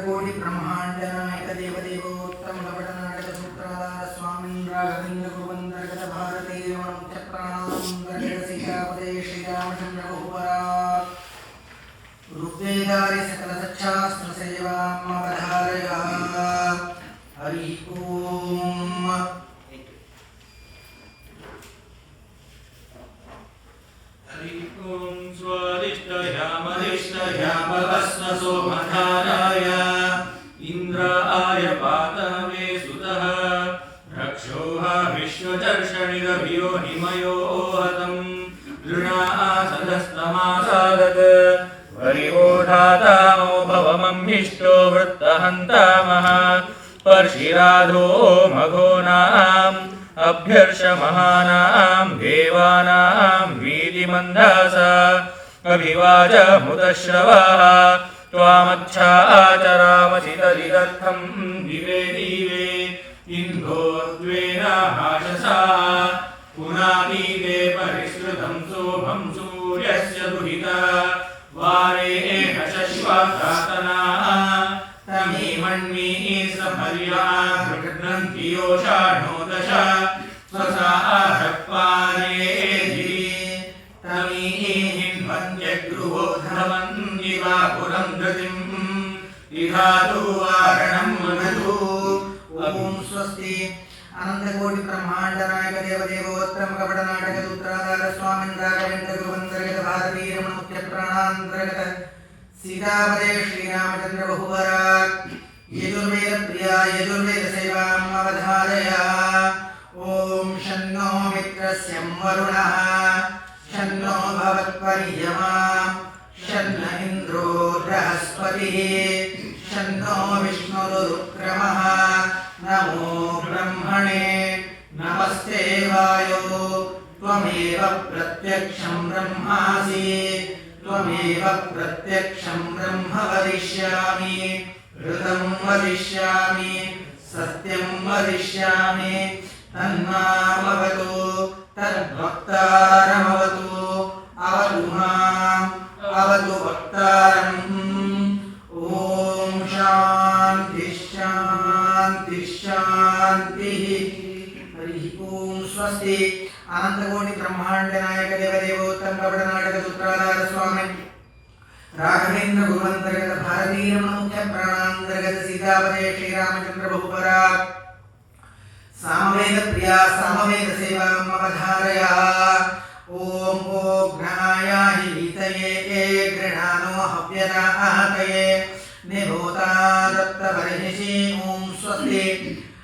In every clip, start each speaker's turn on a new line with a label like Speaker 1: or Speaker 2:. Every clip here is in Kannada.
Speaker 1: अनंतकोटि ब्रह्मांड नायक देवदेवोत्तम कपटनाटक सूत्राधार स्वामी राघवेंद्र गुरुवंदर्गत भारतीय चक्रांतर्गत सीतापदे श्रीरामचंद्र बहुपरात् ऋग्वेदारि सकल सच्छास्त्र सेवामवधारया हरि ओम।
Speaker 2: हरि ओम स्वादिष्टयामदिष्टयामवस्व सोमधाराय इन्द्राय पातवे सुतः रक्षोः विश्वदर्शनिरभियो हिमयो हतं दृढासदस्तमासादत् वरिवोढातामो भवमम्हिष्टो वृत्तहन्तामः पर्षिराधो मघोनाम् अभ्यर्षमहानां देवानां वीतिमन्दासा अभिवाजमुदश्रवाः त्वामच्छाचरामसि तदिदर्थं दिवे दिवे इन्द्रोद्वेन भाषसा पुनातीते परिश्रुतं शोभं सूर्यस्य दुहिता वारे शश्वप्रातनाः तमीमन्वी समर्या गृह्णन्ति योषाणो दश स्वसाहपारे तमीहिन्वन्त्यगृहो धमन्दिवापुरं धृतिम् इधातु वारणं मनतु।
Speaker 1: ओम स्वस्ति। अनंतकोटि ब्रह्मांड नायक देवदेवोत्तम कपटनाटक सूत्राधार स्वामी राघवेंद्र गुरुवंदर्गत भारतीय मुख्य प्राणांतर्गत सीतापदे श्रीरामचंद्र बहुपरात् यजुर्वेद प्रिया यजुर्वेद सेवाम् अवधारया। ओम शन्नो मित्रस्य वरुणः शन्नो भवत्वर्यमा शन्न इन्द्रो बृहस्पतिः शन्नो विष्णुरुक्रमः नमो ब्रह्मणे नमस्ते वायो त्वमेव प्रत्यक्षं ब्रह्मासि त्वमेव प्रत्यक्षं ब्रह्म वदिष्यामि ऋतं वदिष्यामि सत्यं वदिष्यामि तन्मामवतु तद्वक्तारमवतु अवतु माम् अवतु वक्तारम्। ओम शांति शांति शांतिः। हरि ओम स्वस्ति। अनंतकोटि ब्रह्मांड नायक देवदेवोत्तम कपटनाटक सूत्राधार स्वामी राघवेंद्र गुरुवंदर्गत भारतीय मुख्य प्राणांतर्गत सीतापदे श्रीरामचंद्र बहुपरात् सामवेद प्रिया सामवेद सेवाम् अवधारया। ओम ओघ्नायाहि वीतये गृणानो हव्यदाहतये निभूता दत्तवर्हिषि। ओम स्वस्ति।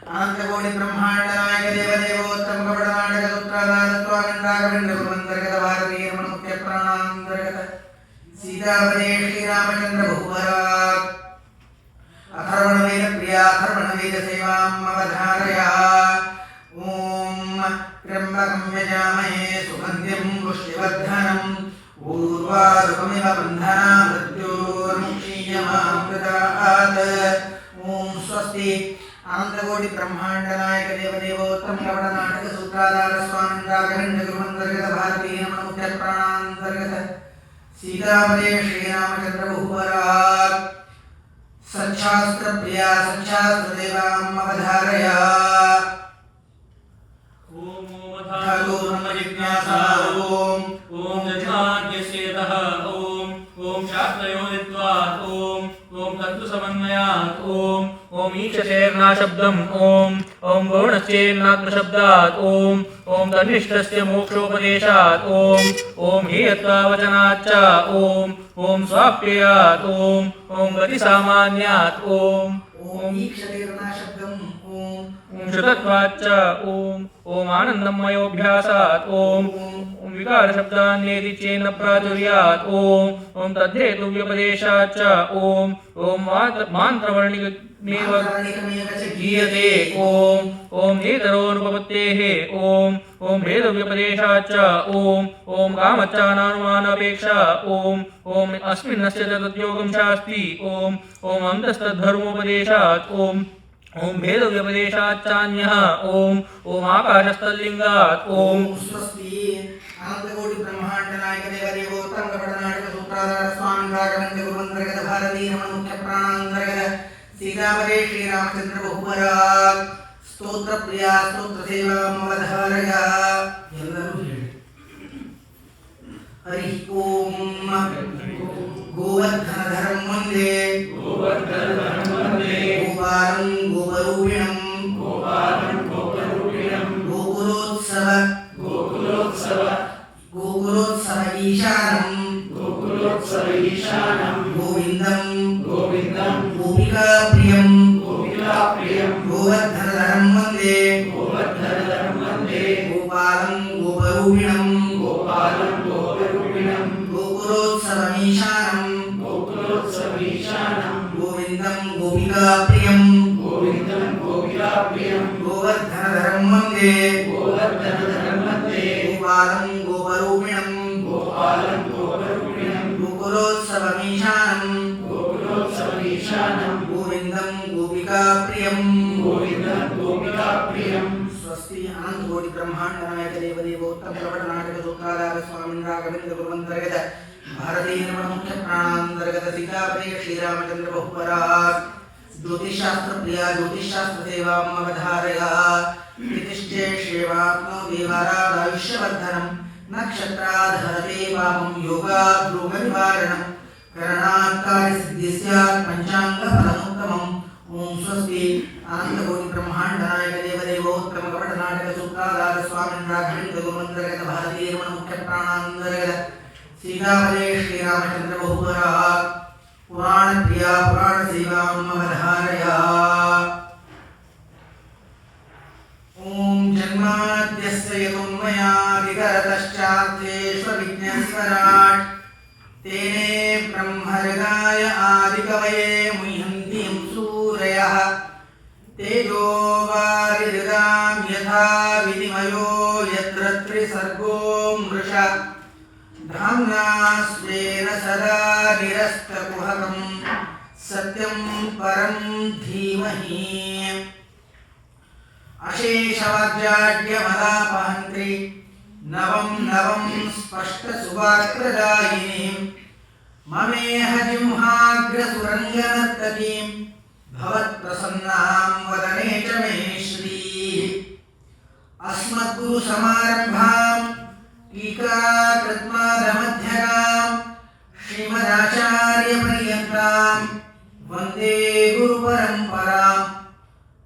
Speaker 1: अनंतकोटि ब्रह्मांड नायक देवदेवोत्तम कपटनाटक सूत्राधार स्वामी राघवेंद्र गुरुवंदर्गत भारतीय मुख्य प्राणांतर्गत सीतापदे श्रीरामचंद्र बहुपरात् अथर्वणवेद प्रिया अथर्वणवेद सेवाम् अवधारया। ओम त्र्यंबकं यजामहे सुगन्धिं पुष्टिवर्धनम् ऊर्वारुकमिव बन्धना मृत्योर्मुक्षीयमामृतात्। ओम स्वस्ति। अनंतकोटि ब्रह्मांड नायक देवदेवोत्तम कपटनाटक सूत्राधार स्वामी राघवेंद्र गुरुवंदर्गत भारतीय मुख्य प्राणांतर्गत सीतापदे श्रीरामचंद्र बहुपरात् सच्छास्त्र प्रिया सच्छास्त्र देवाम् अवधारया।
Speaker 2: ओम धातु ब्रह्म जिज्ञासा ओम ओम जज्ञान्यस्येतः ओम ओम शास्त्रयोनित्वात् ओम ओम तत्तु समन्वयात् ओम ओम ईक्षसेर्ना शब्दम् ओम ओम गौणस्येर्नात्र शब्दात् ओम ओम तन्निष्ठस्य मोक्षोपदेशात् ओम ओम हीयत्वावचनाच्च ओम ओम स्वाप्ययात् ओम ओम गतिसामान्यात् ओम
Speaker 1: ओम ईक्षतेर्ना शब्दम् ओम
Speaker 2: ओम श्रुतत्वाच्च ओम ओम आनन्दमयोऽभ्यासात् ओम ओम विकार शब्दान्येति चेन्न प्राचुर्यात् ओम ओम तद्धेतुव्यपदेशाच्च ओम ओम मान्त्रवर्णिकमेव गीयते ओम ओम नेतरोनुपपत्तेः ओम ओम भेदव्यपदेशाच्च ओम ओम कामच्चानानुमानापेक्षा ओम ओम अस्मिन्नस्य च तद्योगं शास्ति ओम ओम अन्तस्तद्धर्मोपदेशात् ओम ओम भेदव्यपदेशाच्चान्यः ओम ओम आकाशस्थल्लिङ्गात् ओम
Speaker 1: स्वस्ति। अनंतकोटि ब्रह्मांड नायक देवदेवोत्तम कपटनाटक सूत्राधार स्वामी राघवेंद्र गुरुवंदर्गत भारतीय मुख्य प्राणांतर्गत सीतापदे श्रीरामचंद्र बहुवर स्तोत्र प्रिया स्तोत्र सेवामवधारय ಎಲ್ಲರೂ ಹೇಳಿ हरि ओम गोवर्धनधरं वन्दे गोपालं गोपरूपिणं गोकुलोत्सव ईशानं गोविन्दं गोपिकाप्रियं गोवर्धनधरं वन्दे गोपालं गोपरूपिणं गोकुलोत्सवमीशानं गोविन्दं गोपिकाप्रियं गोवर्धनधरं वन्दे गोपालं गोपरूपिणं गोकुलोत्सवमीशानं गोविन्दं गोपिकाप्रियं स्वस्ति अनंत कोटि ब्रह्मांड नायक देव देवोत्तम प्रवट नाटक सूत्राधार स्वामी राघवेंद्र गुरुवंतर्गत भारतीय निर्माण मुख्य प्राणांतर्गत सीतापदे श्रीरामचंद्र बहुपराग ज्योतिषशास्त्र प्रिया ज्योतिषशास्त्र सेवामवधारय प्रतिष्ठे श्रीवात्मो देवाराधायुष्यवर्धनं नक्षत्राधरते वामं योगाद्रोगनिवारणं करणात्कार्य सिद्धिस्यात् पंचांगफलमुत्तमम् ओम स्वस्ति अनंत कोटि ब्रह्मांड नायक देव देवोत्तम कपट नाटक सूत्राधार स्वामी राघवेंद्र गुरुवंतर्गत भारतीय निर्माण मुख्य प्राणांतर्गत सीतापदे श्रीरामचंद्र बहुपराग पुराण प्रिया पुराण सेवामवधारय ओम जन्माद्यस्य यतोन्मयादितरतश्चार्थेष्वविघ्नस्वराट् तेने ब्रह्महृदाय आदिकवये मुह्यन्ति यं सूरयः तेजो वारिहृदां यथा विनिमयो यत्र त्रिसर्गो मृषा धाम्ना स्वेन सदा निरस्तकुहकं सत्यं परं धीमहि अशेषवाग्जाड्यमदापहन्त्रि नवं स्पष्टसुवाक्रदायिनीं ममेह जिह्वाग्रसुरङ्गनर्तकीं भवत्प्रसन्नां वदने च मे श्रीः अस्मद्गुरुसमारम्भां टीकाकृत्पादमध्यगां श्रीमदाचार्यपर्यन्तां वन्दे गुरुपरम्परां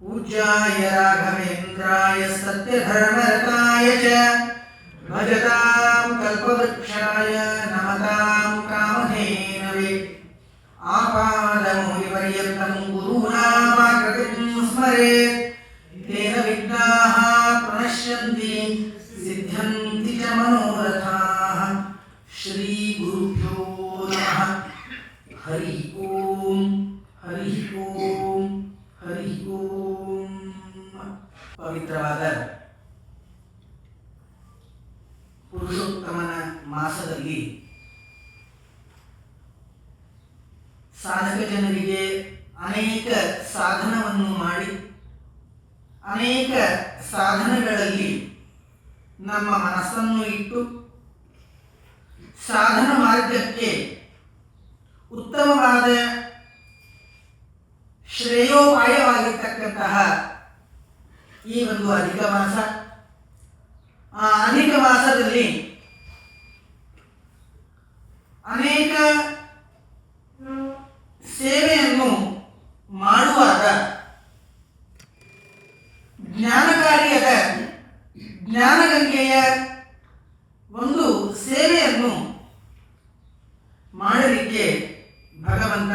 Speaker 1: पूज्याय राघवेन्द्राय सत्यधर्मरताय च भजतां कल्पवृक्षाय नमतां कामधेनवे आपादमौलिपर्यन्तं गुरूणामाकृतिं स्मरेत् तेन विघ्नाः प्रणश्यन्ति सिद्ध्यन्ति च मनोरथाः श्रीगुरुभ्यो नमः हरि ओम हरि ओम हरि ओम ಪವಿತ್ರವಾದ ಪುರುಷೋತ್ತಮನ ಮಾಸದಲ್ಲಿ ಸಾಧಕ ಜನರಿಗೆ ಅನೇಕ ಸಾಧನವನ್ನು ಮಾಡಿ ಅನೇಕ ಸಾಧನಗಳಲ್ಲಿ ನಮ್ಮ ಮನಸ್ಸನ್ನು ಇಟ್ಟು ಸಾಧನ ಮಾರ್ಗಕ್ಕೆ ಉತ್ತಮವಾದ ಶ್ರೇಯೋಪಾಯವಾಗಿರ್ತಕ್ಕಂತಹ ಈ ಒಂದು ಅಧಿಕ ಮಾಸ, ಆ ಅಧಿಕ ಮಾಸದಲ್ಲಿ ಅನೇಕ ಸೇವೆಯನ್ನು ಮಾಡುವಾಗ ಜ್ಞಾನಕಾರ್ಯದ ಜ್ಞಾನಗಂಗೆಯ ಒಂದು ಸೇವೆಯನ್ನು ಮಾಡಲಿಕ್ಕೆ ಭಗವಂತ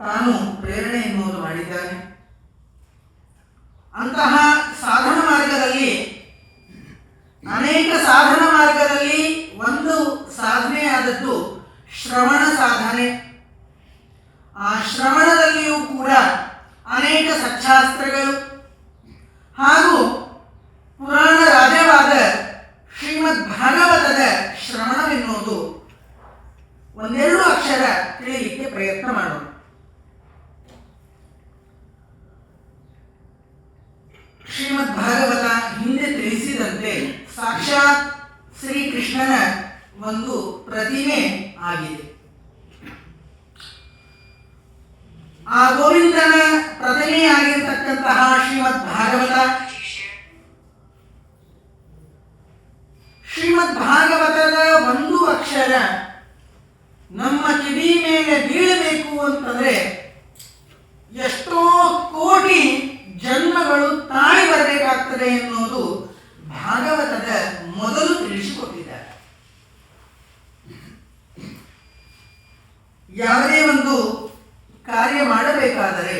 Speaker 1: ತಾನು ಪ್ರೇರಣೆಯನ್ನು ಮಾಡಿದ್ದಾನೆ. ಅಂತಹ ಸಾಧನ ಮಾರ್ಗದಲ್ಲಿ ಅನೇಕ ಸಾಧನ ಮಾರ್ಗದಲ್ಲಿ ಒಂದು ಸಾಧನೆಯಾದದ್ದು ಶ್ರವಣ ಸಾಧನೆ. ಆ ಶ್ರವಣದಲ್ಲಿಯೂ ಕೂಡ ಅನೇಕ ಸಚ್ಚಾಸ್ತ್ರಗಳು ಹಾಗೂ ಪುರಾಣ ರಾಜವಾದ ಶ್ರೀಮದ್ ಭಾಗವತದ ಶ್ರವಣವೆನ್ನುವುದು ಒಂದೆರಡು ಅಕ್ಷರ ತಿಳಿಯಲಿಕ್ಕೆ ಪ್ರಯತ್ನ ಮಾಡೋಣ. ಶ್ರೀಮದ್ ಭಾಗವತ ಹಿಂದೆ ತಿಳಿಸಿದಂತೆ ಸಾಕ್ಷಾತ್ ಶ್ರೀಕೃಷ್ಣನ ಒಂದು ಪ್ರತಿಮೆ ಆಗಿದೆ. ಆ ಗೋವಿಂದನ ಪ್ರತಿಮೆಯಾಗಿರ್ತಕ್ಕಂತಹ ಶ್ರೀಮದ್ ಭಾಗವತ, ಶ್ರೀಮದ್ ಭಾಗವತದ ಒಂದು ಅಕ್ಷರ ನಮ್ಮ ಕಿವಿ ಮೇಲೆ ಬೀಳಬೇಕು ಅಂತಂದ್ರೆ ಎಷ್ಟೋ ಕೋಟಿ ಜನ್ಮಗಳು ತಾಳಿ ಬರಬೇಕಾಗ್ತದೆ ಎನ್ನುವುದು ಭಾಗವತದ ಮೊದಲು ತಿಳಿಸಿಕೊಟ್ಟಿದ್ದಾರೆ. ಯಾವುದೇ ಒಂದು ಕಾರ್ಯ ಮಾಡಬೇಕಾದರೆ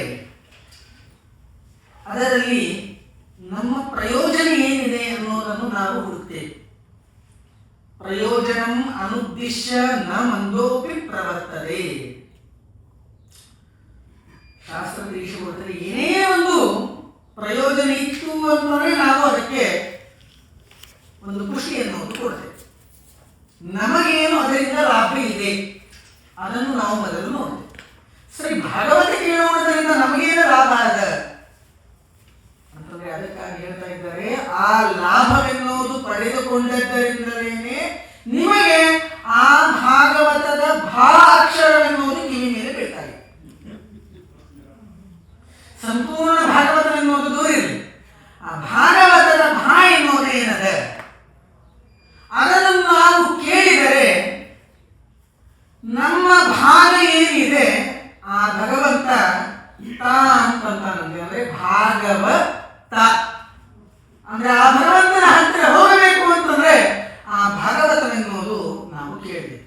Speaker 1: ಅದರಲ್ಲಿ ನಮ್ಮ ಪ್ರಯೋಜನ ಏನಿದೆ ಅನ್ನೋದನ್ನು ನಾವು ಹುಡುಕ್ತೇವೆ. ಪ್ರಯೋಜನಂ ಅನುದ್ದಿಶ್ಯ ನ ಮಂದೋಪಿ ಪ್ರವರ್ತದೆ. ಶಾಸ್ತ್ರ ತಿಳಿಸಿಕೊಡ್ತಾರೆ, ಏನೇ ಒಂದು ಪ್ರಯೋಜನ ಇತ್ತು ಅಂತಂದ್ರೆ ನಾವು ಅದಕ್ಕೆ ಒಂದು ಖುಷಿಯನ್ನು ಕೊಡ್ತೇವೆ. ನಮಗೇನು ಅದರಿಂದ ಲಾಭ ಇದೆ ಅದನ್ನು ನಾವು ಮೊದಲು ನೋಡ್ತೇವೆ. ಸರಿ, ಭಾಗವತ ಕೇಳೋದ್ರಿಂದ ನಮಗೇನು ಲಾಭ ಅದ ಅಂತಂದ್ರೆ ಅದಕ್ಕಾಗಿ ಹೇಳ್ತಾ ಇದ್ದಾರೆ, ಆ ಲಾಭವೆನ್ನುವುದು ಪಡೆದುಕೊಂಡದ್ದರಿಂದಲೇನೆ ನಿಮಗೆ ಆ ಭಾಗವತದ ಭಾ ಅಕ್ಷರವೆನ್ನುವುದು ಕಿವಿ ಮೇಲೆ ಬೀಳ್ತಾ ಇದೆ. ಸಂಪೂರ್ಣ ಭಾಗವತವೆನ್ನುವುದು ದೂರ ಇರಲಿ, ಆ ಭಾಗವತದ ಭಾ ಎನ್ನುವುದು ಏನದ ಅದನ್ನು ನಾವು ಕೇಳಿದರೆ ನಮ್ಮ ಭಾಗ ಏನಿದೆ ಆ ಭಗವಂತ ತ ಅಂತಂತಾನಂತೆ. ಅಂದ್ರೆ ಭಾಗವತ ಅಂದ್ರೆ ಆ ಭಗವಂತನ ಹತ್ತಿರ ಹೋಗಬೇಕು ಅಂತಂದ್ರೆ ಆ ಭಾಗವತವೆನ್ನುವುದು ನಾವು ಕೇಳಿದೆ.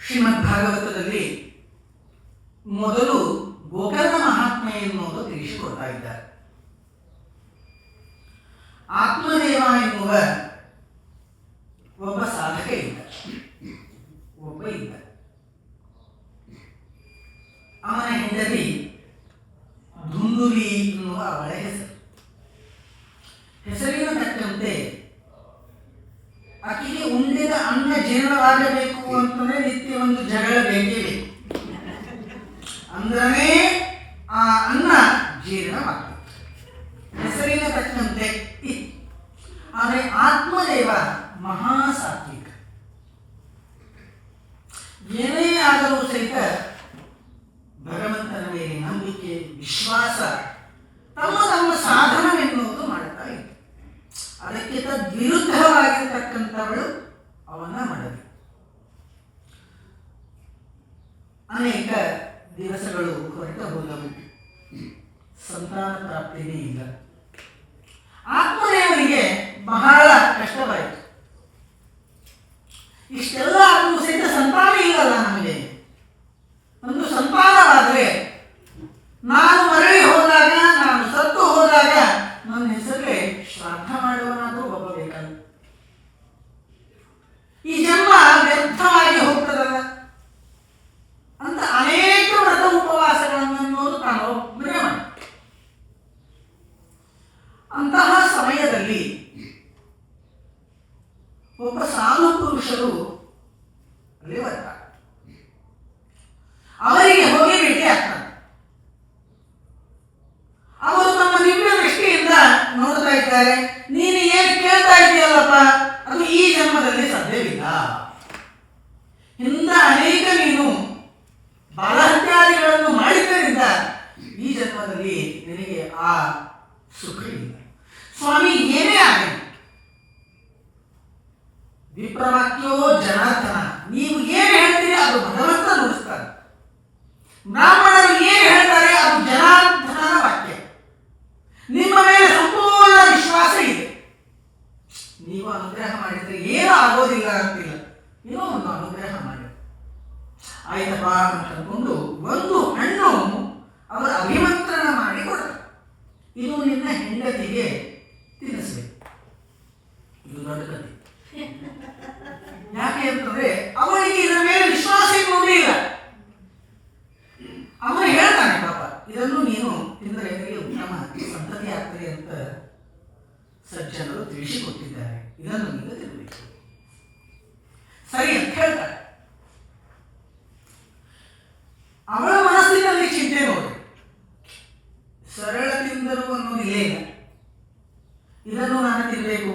Speaker 1: ಶ್ರೀಮದ್ ಭಾಗವತದಲ್ಲಿ ಮೊದಲು ಗೋಕರ್ಣ ಮಹಾತ್ಮೆ ಎನ್ನುವುದು ತಿಳಿಸಿಕೊಡ್ತಾ ಇದ್ದಾರೆ. ಆತ್ಮದೇವ ಎನ್ನುವ ಒಬ್ಬ ಸಾಧಕ ಇದ್ದ. ಅವನ ಹೆಂಡತಿ ಧುಂದುಲಿ ಎನ್ನುವ ಅವಳ ಹೆಸರು. ಹೆಸರಿನ ತಕ್ಕಂತೆ ಆಕೆಗೆ ಉಂಡಿದ ಅನ್ನ ಜೀರ್ಣವಾಗಬೇಕು ಅಂತಂದ್ರೆ ನಿತ್ಯ ಒಂದು ಜಗಳ ಬೇಕೇ ಬೇಕು. ಅಂದ್ರೆ ಆ ಅನ್ನ ಜೀರ್ಣವಾಗಬೇಕು, ಹೆಸರಿನ ತಕ್ಕಂತೆ ಇತ್ತು. ಆದರೆ ಆತ್ಮದೇವ ಮಹಾಸಾತ್ವಿಕ. ಏನೇ ಆದರೂ ಸಹಿತ ಭಗವಂತನ ಮೇಲೆ ನಂಬಿಕೆ, ವಿಶ್ವಾಸ, ತಮ್ಮ ಸಾಧನವೆನ್ನುವುದು ಮಾಡುತ್ತಾ ಇತ್ತು. ಅದಕ್ಕೆ ತದ್ವಿರುದ್ಧವಾಗಿರ್ತಕ್ಕಂಥವಳು ಅವನ ಮಡದಿ. ಅನೇಕ ದಿವಸಗಳು ಹೊರಟ ಹೋದವು, ಸಂತಾನ ಪ್ರಾಪ್ತಿಯೇ ಇಲ್ಲ. ಆತ್ಮದೇವನಿಗೆ ಬಹಳ ಕಷ್ಟವಾಯಿತು. ಇಷ್ಟೆಲ್ಲ ಆದರೂ ಸಹಿತ ಸಂತಾನ ಇಲ್ಲಲ್ಲ ನಮಗೆ. ಒಂದು ಸಂತಾನವಾದರೆ ನಾನು ಮರಳಿ ಹೋದಾಗ, ನಾನು ಸತ್ತು ಹೋದಾಗ ನನ್ನ ಹೆಸರಿಗೆ ಶ್ರಾದ್ದ ಮಾಡುವನಾದರೂ ಒಬ್ಬ ಬೇಕಲ್ಲ. ಈ ಜನ್ಮ ವ್ಯರ್ಥವಾಗಿ ಹೋಗ್ತದಲ್ಲ ಅಂತ ಅನೇಕ ವ್ರತ ಉಪವಾಸಗಳನ್ನು ತಾನು ಒಬ್ಬನೇ ಮಾಡಿ. ಅಂತಹ ಸಮಯದಲ್ಲಿ ಒಬ್ಬ ಸಾಧು ಪುರುಷರು ಅಲ್ಲಿ ಬರ್ತಾರೆ. ಅವರಿಗೆ ಹೋಗಿ ಭೇಟಿ ಆಗ್ತಾರೆ. ಅವರು ತಮ್ಮ ದಿವ್ಯ ದೃಷ್ಟಿಯಿಂದ ನೋಡ್ತಾ ಇದ್ದಾರೆ. ನೀನು ಏನು ಕೇಳ್ತಾ ಇದೆಯಲ್ಲಪ್ಪ, ಅದು ಈ ಜನ್ಮದಲ್ಲಿ ಸಾಧ್ಯವಿಲ್ಲ. ಹಿಂದ ಅನೇಕ ನೀನು ಬಾಲಹತ್ಯಾದಿಗಳನ್ನು ಮಾಡಿದ್ದರಿಂದ ಈ ಜನ್ಮದಲ್ಲಿ ನಿನಗೆ ಆ ಸುಖ ಇಲ್ಲ. ಸ್ವಾಮಿ, ಏನೇ ಆಗಲಿ, ವಿಪ್ರವಾಕ್ಯೋ ಜನಾರ್ದನ, ನೀವು ಏನು ಹೇಳ್ತೀರಿ ಅದು ಭಗವಂತ ನುಡಿಸ್ತಾರೆ. ಬ್ರಾಹ್ಮಣರು ಏನು ಹೇಳ್ತಾರೆ ಅದು ಜನಾರ್ದನನ ವಾಕ್ಯ. ನಿಮ್ಮ ಮೇಲೆ ಸಂಪೂರ್ಣ ವಿಶ್ವಾಸ ಇದೆ. ನೀವು ಅನುಗ್ರಹ ಮಾಡಿದ್ರೆ ಏನೂ ಆಗೋದಿಲ್ಲ ಅಂತಿಲ್ಲ, ಏನೋ ಒಂದು ಅನುಗ್ರಹ ಮಾಡಿ ಆಯ್ತಪ್ಪ ಅಂತ ಅಂದ್ಕೊಂಡು ಒಂದು ಹಣ್ಣು ಅವರ ಅಭಿಮಂತ್ರಣ ಮಾಡಿ ಕೊಡ್ತಾರೆ. ಇದು ನಿನ್ನ ಹೆಂಡತಿಗೆ ತಿನ್ನಿಸ್ಬೇಕು. ಇದು ದೊಡ್ಡ ಕಥೆ. ಯಾಕೆ ಅಂತಂದ್ರೆ ಅವನಿಗೆ ಇದರ ಮೇಲೆ ವಿಶ್ವಾಸ ಇಲ್ಲ. ಅವನು ಹೇಳ್ತಾನೆ, ಪಾಪ ಇದನ್ನು ನೀನು ತಿಂದರೆ ನಿನಗೆ ಉತ್ತಮ ಸಂತತಿ ಆಗ್ತದೆ ಅಂತ ಸಜ್ಜನರು ತಿಳಿಸಿಕೊಟ್ಟಿದ್ದಾರೆ. ಇದನ್ನು ನೀನು ತಿನ್ನಬೇಕು. ಸರಿ ಅಂತ ಹೇಳ್ತಾರೆ. ಅವಳ ಮನಸ್ಸಿನಲ್ಲಿ ಚಿಂತೆ ನೋಡಿ, ಸರಳ ತಿಂದರು ಅನ್ನೋದು ಇಲ್ಲೇ ಇಲ್ಲ. ಇದನ್ನು ನಾನು ತಿನ್ನಬೇಕು,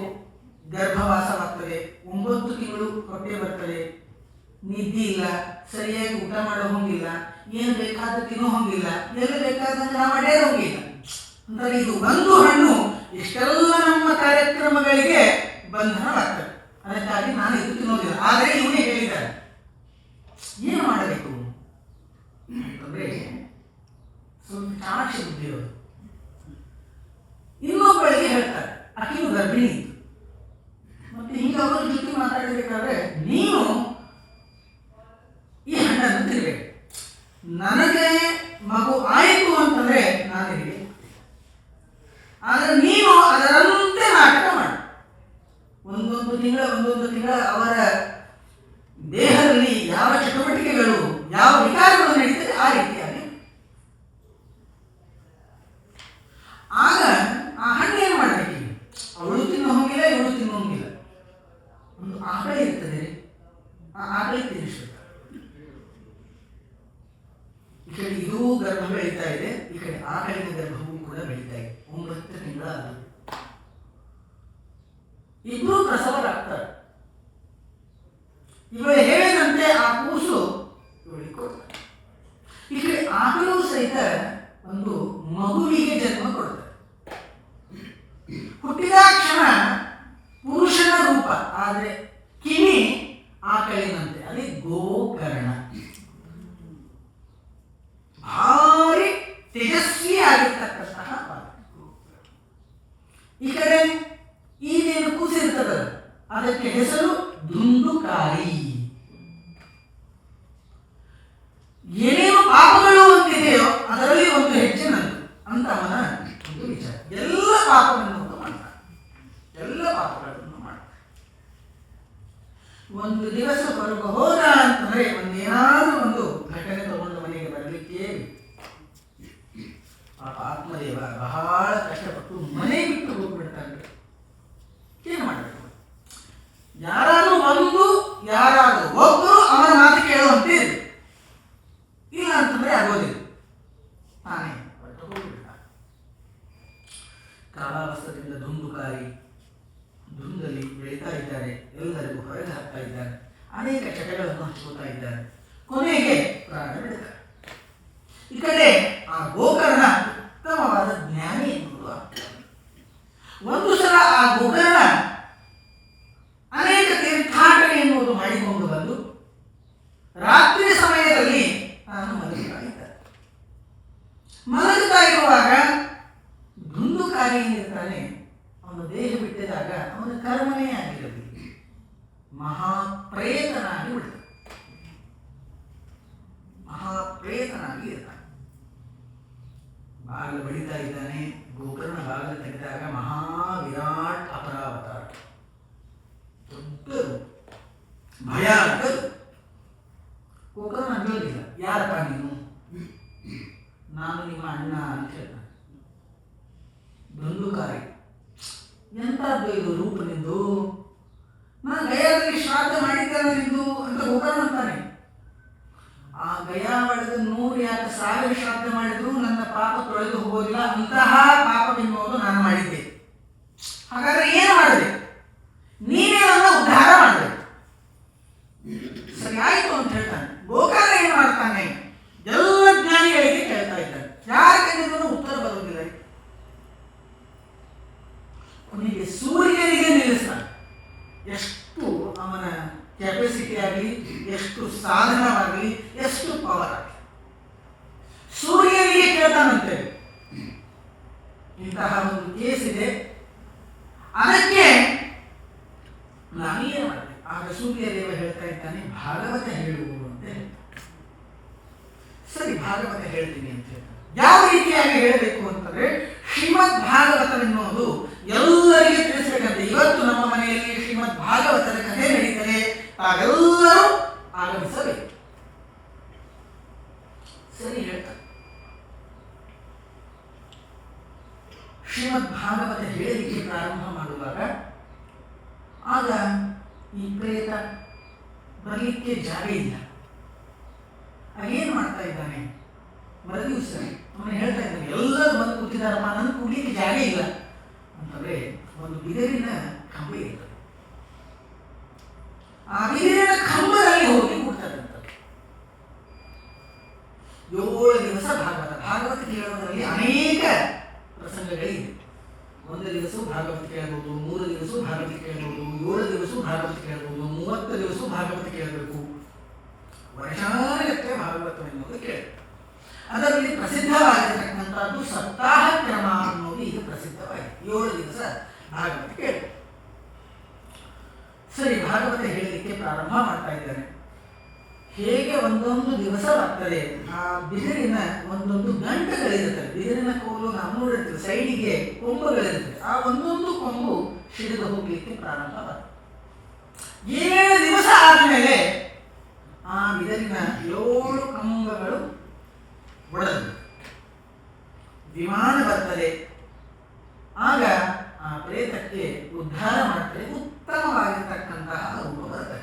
Speaker 1: ಗರ್ಭವಾಸವಾಗ್ತದೆ, 9 ತಿಂಗಳು ಹೊಟ್ಟೆ ಬರ್ತದೆ, ನಿದ್ದೆ ಇಲ್ಲ, ಸರಿಯಾಗಿ ಊಟ ಮಾಡೋ ಹೋಗಿಲ್ಲ, ಏನು ಬೇಕಾದ ತಿನ್ನೋ ಹೋಗಿಲ್ಲ, ಎಲ್ಲಿ ಬೇಕಾದಂಗೆ ನಾವು ಅಡ್ಡೇ ಹೋಗಿಲ್ಲ. ಅಂದರೆ ಇದು ಒಂದು ಹಣ್ಣು ಇಷ್ಟೆಲ್ಲ ನಮ್ಮ ಕಾರ್ಯಕ್ರಮಗಳಿಗೆ ಬಂಧನವಾಗ್ತದೆ. ಅದಕ್ಕಾಗಿ ನಾನು ಇದು ತಿನ್ನೋದಿಲ್ಲ. ಆದರೆ ಇವನೇ ಹೇಳಿದ್ದಾರೆ ಏನು ಮಾಡಬೇಕು ಅಂತಂದ್ರೆ ಸ್ವಲ್ಪ ಚಾಣಾಕ್ಷ ಬುದ್ಧಿಯವರು. ಇನ್ನೊಬ್ಬಳಿಗೆ ಹೇಳ್ತಾರೆ, ಆಕೆಯು ಗರ್ಭಿಣಿ ಇತ್ತು. ಮತ್ತೆ ಹಿಂಗೆ ಅವರ ಜೊತೆ ಮಾತಾಡಬೇಕಾದ್ರೆ ನೀನು ಈ ಹಣ್ಣನ್ನು ತಿನ್ನಬೇಕು, ನನಗೆ ಮಗು ಆಯಿತು ಅಂತಂದ್ರೆ ನಾನು ಹೇಳಿ, ಆದರೆ ನೀನು ಅದರಂತೆ ನಾಟಕ ಮಾಡಿ ಒಂದೊಂದು ತಿಂಗಳ ಅವರ ದೇಹದಲ್ಲಿ ಯಾವ ಚಟುವಟಿಕೆಗಳು, ಯಾವ ವಿಕಾರಗಳು ನಡೀತದೆ ಆ ರೀತಿಯಾಗಿ ಆಗ ಆ ಹಣ್ಣು ಏನು ಮಾಡಬೇಕು, ಅವಳು ತಿನ್ನೋ ಹೋಗಿಲ್ಲ, ಇವಳು ತಿನ್ನೋ ಹೋಗಿಲ್ಲ. ಒಂದು ಆಕಳ ಇರ್ತದೆ, ಆ ಆಕಳಿಗೆ ತಿನ್ನಿಸ್ಬೇಕು. ಈ ಕಡೆ ಇದೂ ಗರ್ಭ ಬೆಳೀತಾ ಇದೆ, ಈ ಕಡೆ ಆಕಳಿನ ಗರ್ಭವೂ ಕೂಡ ಬೆಳೀತಾ ಇದೆ. 9 ತಿಂಗಳ ಅದು ಇಬ್ಬರು ಪ್ರಸವರಾಗ್ತಾರೆ. ಇವಳು ಹೇಳಿದಂತೆ ಆ ಕೂಸು ಇವಳಿಗೆ ಕೊಡ್ತಾರೆ. ಈ ಕಡೆ ಆಕಳು ಸಹಿತ ಒಂದು ಮಗುವಿಗೆ ಜನ್ಮ ಕೊಡ್ತಾರೆ. ಹುಟ್ಟಿದ ಕ್ಷಣ ಪುರುಷನ ರೂಪ, ಆದರೆ ಕಿವಿ ಆಕಳಿನಂತೆ, ಅದೇ ಗೋಕರ್ಣ. ಭಾರಿ ತೇಜಸ್ವಿ ಆಗಿರ್ತಕ್ಕಂತಹ ಈ ಕಡೆ ಈಗೇನು ಕೂಸಿರ್ತದ ಅದಕ್ಕೆ ಹೆಸರು ದುಂದುಕಾರಿ. ಏನೇನು ಪಾಪಗಳು ಅಂತಿದೆಯೋ ಅದರಲ್ಲಿ ಒಂದು ಹೆಜ್ಜೆ ನಂದು ಅಂತ ಅವನ ಒಂದು ವಿಚಾರ. ಎಲ್ಲ ಪಾಪಗಳನ್ನು ಮಾಡ್ತಾನೆ, ಎಲ್ಲ ಪಾಪಗಳನ್ನು ಮಾಡ್ತಾನೆ. ಒಂದು ದಿವಸ ಹೊರಗೆ ಹೋದ ಅಂತಂದ್ರೆ ಒಂದೇನಾದ್ರೂ ಒಂದು ಘಟನೆ ತಗೊಂಡು ಮನೆಗೆ ಬರಲಿಕ್ಕೆ ಆತ್ಮದೇವ ಬಹಳ ಕಷ್ಟಪಟ್ಟು ಮನೆ ಬಿಟ್ಟು ಹೋಗ್ಬಿಡ್ತಾನೆ. ಏನು ಮಾಡಬೇಕು? ಯಾರಾದ್ರೂ ಒಬ್ಬರು ಅವನ ಮಾತು ಕೇಳುವಂತೆ ಇಲ್ಲ ಅಂತಂದ್ರೆ ಆಗೋದಿಲ್ಲ, ತಾನೇ ಹೊರಟು ಹೋಗ್ಬಿಡ್ತ. ಕಾಲಾವಸ್ಥದಿಂದ ಧುಂದಲ್ಲಿ ಬೆಳೀತಾ ಇದ್ದಾರೆ, ಎಲ್ಲರಿಗೂ ಹೊರಗೆ ಹಾಕ್ತಾ ಇದ್ದಾರೆ, ಅನೇಕ ಚಟಗಳನ್ನು ಹಚ್ಕೋತಾ ಇದ್ದಾರೆ. ಕೊನೆಗೆ ಪ್ರಾಣ ಬಿಡುತ್ತಾರೆ. ಈ ಕಡೆ ಆ ಗೋಕರ್ಣ ಉತ್ತಮವಾದ ಜ್ಞಾನಿ ಎನ್ನುವುದು ಆಗ್ತದೆ. ಒಂದು ಸಲ ಆ ಗೋಕರ್ಣ ಅನೇಕ ತೀರ್ಥಾಟನೆ ಎನ್ನುವುದು ಮಾಡಿಕೊಂಡು ಬಂದು ರಾತ್ರಿ ಸಮಯದಲ್ಲಿ ನಾನು ಮಲಗುತ್ತಾ ಇರುವಾಗ ದುಂದುಕಾರಿ ಏನಿರ್ತಾನೆ, ಅವನ ದೇಹ ಬಿಟ್ಟಿದಾಗ ಅವನ ಕರ್ಮನೇ ಆಗಿರಲಿ, ಮಹಾಪ್ರೇತನಾಗಿ ಬಿಡ್ತಾನೆ, ಮಹಾಪ್ರೇತನಾಗಿ ಇರ್ತಾನೆ. ಬಾಗಿಲು ಬಡಿತಾ ಇದ್ದಾನೆ, ಗೋಕರ್ಣ ಬಾಗಿಲು ತೆಗೆದಾಗ ಮಹಾವಿರಾಟ್ ಅಪರಾವತಾರ, ದೊಡ್ಡದು, ಭಯಾನಕರು. ಗೋಕರ್ಣ ಅನ್ನೋದಿಲ್ಲ, ಯಾರಪ್ಪ ನೀನು? ನಾನು ನಿಮ್ಮ ಅಣ್ಣ ಅಂತ ಹೇಳ್ತಾನೆ. ದುಂದುಕಾರಿ, ಎಂಥದ್ದು ಇದು ರೂಪ ನಿಂದು? ನಾನು ಗಯಾದಲ್ಲಿ ಶ್ರಾದ್ದ ಮಾಡಿದ್ದೇನೆ ನಿಂದು ಅಂತ ಗೋಕರ್ಣ ಅಂತಾನೆ. ಆ ಗಯಾ ಒಳಗೆ 100,000 ಶ್ರಾದ್ದ ಮಾಡಿದ್ರು ನನ್ನ ಪಾಪ ತೊಳೆದು ಹೋಗೋದಿಲ್ಲ, ಅಂತಹ ಪಾಪವೆನ್ನುವುದು ನಾನು ಮಾಡಿದ್ದೆ. ಹಾಗಾದ್ರೆ ಏನು ಮಾಡಿದೆ? ನೀನೇ ನನ್ನ ಉದ್ಧಾರ ಮಾಡಬೇಕು. ಸರಿ ಆಯ್ತು ಅಂತ ಹೇಳ್ತಾನೆ. ಗೋಕರ್ಣ ಏನು ಮಾಡ್ತಾನೆ? ಎಲ್ಲ ಜ್ಞಾನಿಗಳಿಗೆ ಕೇಳ್ತಾ ಇದ್ದಾನೆ, ಯಾರ ಕೈಗೂ ಉತ್ತರ ಬರುವುದಿಲ್ಲ. ಕೊನೆಗೆ ಸೂರ್ಯನಿಗೆ ನಿಲ್ಲಿಸ್ತಾನೆ. ಎಷ್ಟು ಅವನ ಕೆಪಾಸಿಟಿ ಆಗಲಿ, ಎಷ್ಟು ಸಾಧನವಾಗಲಿ, ಎಷ್ಟು ಪವರ್ ಆಗಲಿ, ಸೂರ್ಯನಿಗೆ ಕೇಳ್ತಾನಂತೆ. ಇಂತಹ ಒಂದು ಕೇಸ್ ಇದೆ, ಅದಕ್ಕೆ ನಾನೇನು ಮಾಡಿದೆ? ಆಗ ಸೂರ್ಯದೇವ ಹೇಳ್ತಾ ಇದ್ದಾನೆ, ಭಾಗವತ ಹೇಳುವುದು ಅಂತ ಹೇಳ್ತಾನೆ. ಸರಿ, ಭಾಗವತ ಹೇಳ್ತೀನಿ ಅಂತ ಹೇಳ್ತಾನೆ. ಯಾವ ರೀತಿಯಾಗಿ ಹೇಳಬೇಕು ಅಂತಂದ್ರೆ, ಶ್ರೀಮದ್ ಭಾಗವತವೆನ್ನುವುದು ಎಲ್ಲರಿಗೆ ತಿಳಿಸಬೇಕಂತೆ. ಇವತ್ತು ನಮ್ಮ ಮನೆಯಲ್ಲಿ ಶ್ರೀಮದ್ ಭಾಗವತದ ಕಥೆ ನಡೀತದೆ, ತಾವೆಲ್ಲರೂ ಆಗಮಿಸಬೇಕು. ಸರಿ ಹೇಳ್ತಾರೆ. ಶ್ರೀಮದ್ ಭಾಗವತ ಹೇಳಲಿಕ್ಕೆ ಪ್ರಾರಂಭ ಮಾಡುವಾಗ ಆಗ ಈ ಪ್ರೇತ ಬರಲಿಕ್ಕೆ ಜಾಗ ಇಲ್ಲ. ಆಗೇನು ಮಾಡ್ತಾ ಇದ್ದಾನೆ? ಮರದಿವಸ ಅವನು ಹೇಳ್ತಾ ಇದ್ದಾನೆ, ಎಲ್ಲರೂ ಬಂದು ಕೂತಿದ್ದಾರಪ್ಪ, ನನಗೆ ಕೂಡ್ಲಿಕ್ಕೆ ಜಾಗ ಇಲ್ಲ ಅಂತಂದ್ರೆ ಒಂದು ಬಿದಿರಿನ ಕಂಬ ಇರ್ತದೆ. ಆ ಬಿದಿರಿನ ಕಂಬದಲ್ಲಿ ಹೋಗಿ ಕೂಡ್ತಾನೆ. ಭಾಗವತ ಕೇಳಬೇಕು, ವರ್ಷಾನುಗಟ್ಟಲೆ ಭಾಗವತ ಎನ್ನುವುದು ಕೇಳಿ. ಅದರಲ್ಲಿ ಪ್ರಸಿದ್ಧವಾಗಿರತಕ್ಕಂಥದ್ದು ಸಪ್ತಾಹ ಕ್ರಮ ಅನ್ನೋದು ಈಗ ಪ್ರಸಿದ್ಧವಾಗಿದೆ. 7 ದಿವಸ ಭಾಗವತ ಕೇಳಿ. ಸರಿ, ಭಾಗವತ ಹೇಳಲಿಕ್ಕೆ ಪ್ರಾರಂಭ ಮಾಡ್ತಾ ಇದ್ದಾರೆ. ಹೇಗೆ ಒಂದೊಂದು ದಿವಸ ಬರ್ತದೆ, ಆ ಬಿದಿರಿನ ಒಂದೊಂದು ಗಂಟುಗಳಿರುತ್ತವೆ. ಬಿದಿರಿನ ಕೋಲು ನಾವು ನೋಡಿರ್ತೀವಿ, ಸೈಡಿಗೆ ಕೊಂಬುಗಳಿರ್ತವೆ. ಆ ಒಂದೊಂದು ಕೊಂಬು ಸಿಡಿದು ಹೋಗ್ಲಿಕ್ಕೆ ಪ್ರಾರಂಭ ಬರ್ತದೆ. 7 ದಿವಸ ಆದಮೇಲೆ ಆ ಬಿದಿರಿನ 7 ಕಂಬಗಳು ಒಡೆದು ವಿಮಾನ ಬರ್ತದೆ. ಆಗ ಆ ಪ್ರೇತಕ್ಕೆ ಉದ್ಧಾರ ಮಾಡ್ತಾರೆ, ಉತ್ತಮವಾಗಿರ್ತಕ್ಕಂತಹ ರೂಪ ಬರ್ತದೆ.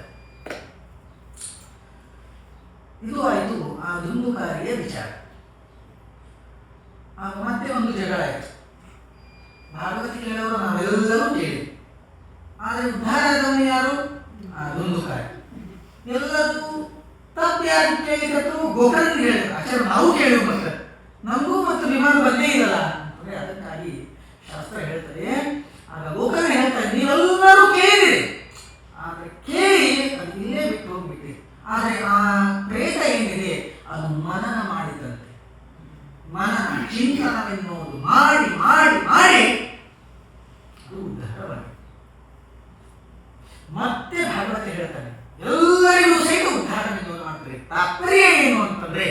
Speaker 1: ಇದು ಆಯಿತು ಆ ದುಂದುಕಾರಿಯ ವಿಚಾರ. ಆಗ ಮತ್ತೆ ಒಂದು ಜಗಳ ಆಯಿತು. ಭಾಗವತ ಕೇಳೋರು ನಾವೆಲ್ಲರೂ ಕೇಳಿ, ಆದರೆ ಉದ್ಧಾರ ಆದವನು ಯಾರು? ಆ ದುಂದುಕಾರಿ. ಎಲ್ಲರೂ ತಪ್ಪು ಯಾರು ಕೇಳಿದ್ರು? ಗೋಕರ್ಣ ಹೇಳಿದ್ರು. ಆಚಾರ್ಯ ನಾವು ಕೇಳುವ ಮತ್ತೆ ನಮಗೂ ಮತ್ತು ವಿಮಾನ ಬಂದೇ ಇರಲ್ಲ ಅಂದರೆ ಅದಕ್ಕಾಗಿ ಶಾಸ್ತ್ರ ಹೇಳ್ತದೆ. ಆಗ ಗೋಕರ್ಣ ಹೇಳ್ತಾರೆ, ನೀವೆಲ್ಲರೂ ಕೇಳಿದಿರಿ, ಆದರೆ ಕೇಳಿ ಅದು ಇಲ್ಲೇ ಬಿಟ್ಟು ಹೋಗ್ಬಿಟ್ರಿ. ಆದರೆ ಆ ಪ್ರೇತ ಏನಿದೆ ಅದು ಮನನ ಮಾಡಿದಂತೆ, ಮನನ ಚಿಂತನವೆನ್ನುವುದು ಮಾಡಿ ಮಾಡಿ ಮಾಡಿ ಅದು ಉದ್ಧಾರವಾಗಿದೆ. ಮತ್ತೆ ಭಾಗವತ ಹೇಳ್ತಾನೆ, ಎಲ್ಲರಿಗೂ ಸಹಿತ ಉದ್ಧಾರವೆನ್ನುವುದು ಮಾಡ್ತಾರೆ. ತಾತ್ಪರ್ಯ ಏನು ಅಂತಂದ್ರೆ,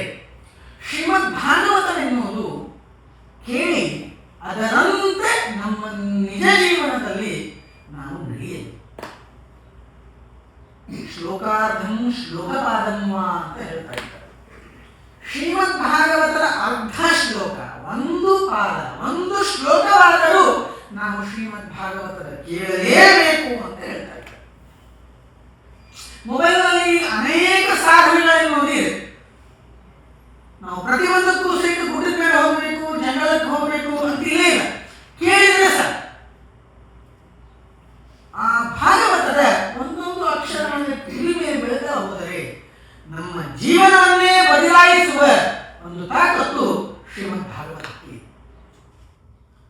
Speaker 1: ಶ್ರೀಮದ್ ಭಾಗವತವೆನ್ನುವುದು ಕೇಳಿ ಅದರಂತೆ ನಮ್ಮ ನಿಜ ಜೀವನದಲ್ಲಿ ನಾವು ನಡೆಯಬೇಕು. ಶ್ಲೋಕಾರ್ಧಂ ಶ್ಲೋಕಪಾದಮ್ಮ ಅಂತ ಹೇಳ್ತಾ ಇದ್ದಾರೆ. ಶ್ರೀಮದ್ ಭಾಗವತರ ಅರ್ಧ ಶ್ಲೋಕ, ಒಂದು ಪಾದ, ಒಂದು ಶ್ಲೋಕವಾದರೂ ನಾವು ಶ್ರೀಮದ್ ಭಾಗವತದ ಕೇಳಲೇಬೇಕು ಅಂತ ಹೇಳ್ತಾ ಇದ್ದಾರೆ. ಮೊಬೈಲ್ನಲ್ಲಿ ಅನೇಕ ಸಾಧನೆಗಳನ್ನು ನೋಡಿದೆ. ನಾವು ಪ್ರತಿಯೊಂದಕ್ಕೂ ಸಹಿತ ಗುಡ್ಡದ ಮೇಲೆ ಹೋಗಬೇಕು, ಜಂಗಲಕ್ಕೆ ಹೋಗಬೇಕು ಅಂತ ಇಲ್ಲೇ ಇಲ್ಲ, ಕೇಳಿದರೆ ಸರ್. ಆ ಭಾಗವತದ ಒಂದೊಂದು ಅಕ್ಷರಗಳನ್ನು ಕಿವಿ ಮೇಲೆ ಬೆಳೆದ ಹೋದರೆ ನಮ್ಮ ಜೀವನವನ್ನೇ ಬದಲಾಯಿಸುವ ಒಂದು ತಾಕತ್ತು ಶ್ರೀಮದ್ ಭಾಗವತಕ್ಕೆ.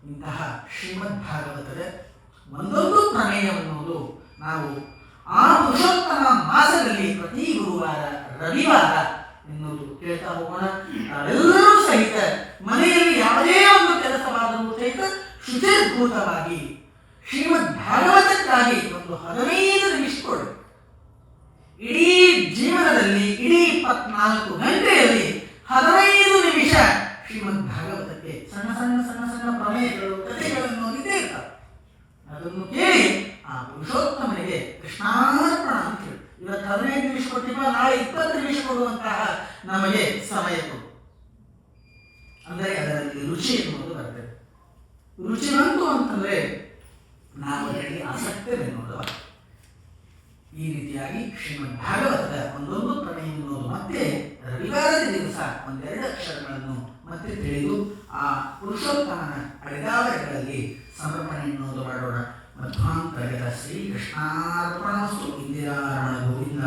Speaker 1: ಇಂತಹ ಶ್ರೀಮದ್ ಭಾಗವತದ ಒಂದೊಂದು ಪ್ರಮೇಯವೆನ್ನುವುದು ನಾವು ಆ ಪುರುಷೋತ್ತಮ ಮಾಸದಲ್ಲಿ ಪ್ರತಿ ಗುರುವಾರ ರವಿವಾರ ಎನ್ನುವುದು ಕೇಳ್ತಾ ಹೋಗೋಣ. ನಾವೆಲ್ಲರೂ ಸಹಿತ ಮನೆಯಲ್ಲಿ ಯಾವುದೇ ಒಂದು ಕೆಲಸವಾದರೂ ಸಹಿತ ಶುಚಿರ್ಭೂತವಾಗಿ ಶ್ರೀಮದ್ ಭಾಗವತಕ್ಕಾಗಿ ಒಂದು 15 ನಿಮಿಷ ಕೊಡು. ಇಡೀ ಜೀವನದಲ್ಲಿ ಇಡೀ 24 ಗಂಟೆಯಲ್ಲಿ 15 ನಿಮಿಷ ಶ್ರೀಮದ್ ಭಾಗವತಕ್ಕೆ ಸಣ್ಣ ಸಣ್ಣ ಸಣ್ಣ ಸಣ್ಣ ಪ್ರಮೇಯಗಳು, ಕಥೆಗಳನ್ನು ಇದ್ದೇ ಇರ್ತವೆ. ಅದನ್ನು ಕೇಳಿ ಆ ಪುರುಷೋತ್ತಮನಿಗೆ ಕೃಷ್ಣಾರ್ಪಣ ಅಂತ ಹೇಳಿ, ಇವತ್ತು 15 ನಿಮಿಷ ಕೊಟ್ಟಿರುವ, ನಾಳೆ 20 ನಿಮಿಷ ಕೊಡುವಂತಹ ನಮಗೆ ಸಮಯ ಕೊಡು. ಅಂದರೆ ಅದರಲ್ಲಿ ರುಚಿ ಎನ್ನುವುದು ಬರ್ತದೆ. ರುಚಿ ಬಂತು ಅಂತಂದ್ರೆ ನಾವು ಅದರಲ್ಲಿ ಆಸಕ್ತವೆನ್ನುವುದು. ಈ ರೀತಿಯಾಗಿ ಶ್ರೀಮದ್ ಭಾಗವತದ ಒಂದೊಂದು ಪ್ರಮೇಯ ಎನ್ನುವುದು ಮತ್ತೆ ರವಿವಾರದ ದಿವಸ 1-2 ಅಕ್ಷರಗಳನ್ನು ಮತ್ತೆ ತಿಳಿದು ಆ ಪುರುಷೋತ್ತಮನ ಅಡಿದಾವರೆಗಳಲ್ಲಿ ಸಮರ್ಪಣೆ ಎನ್ನುವುದು ಮಾಡೋಣ. ಮಧ್ವಾಂತರ್ಗತ ಶ್ರೀ ಕೃಷ್ಣಾರ್ಪಣಮಸ್ತು. ಇಂದಿರಾರಮಣ ಗೋವಿಂದ.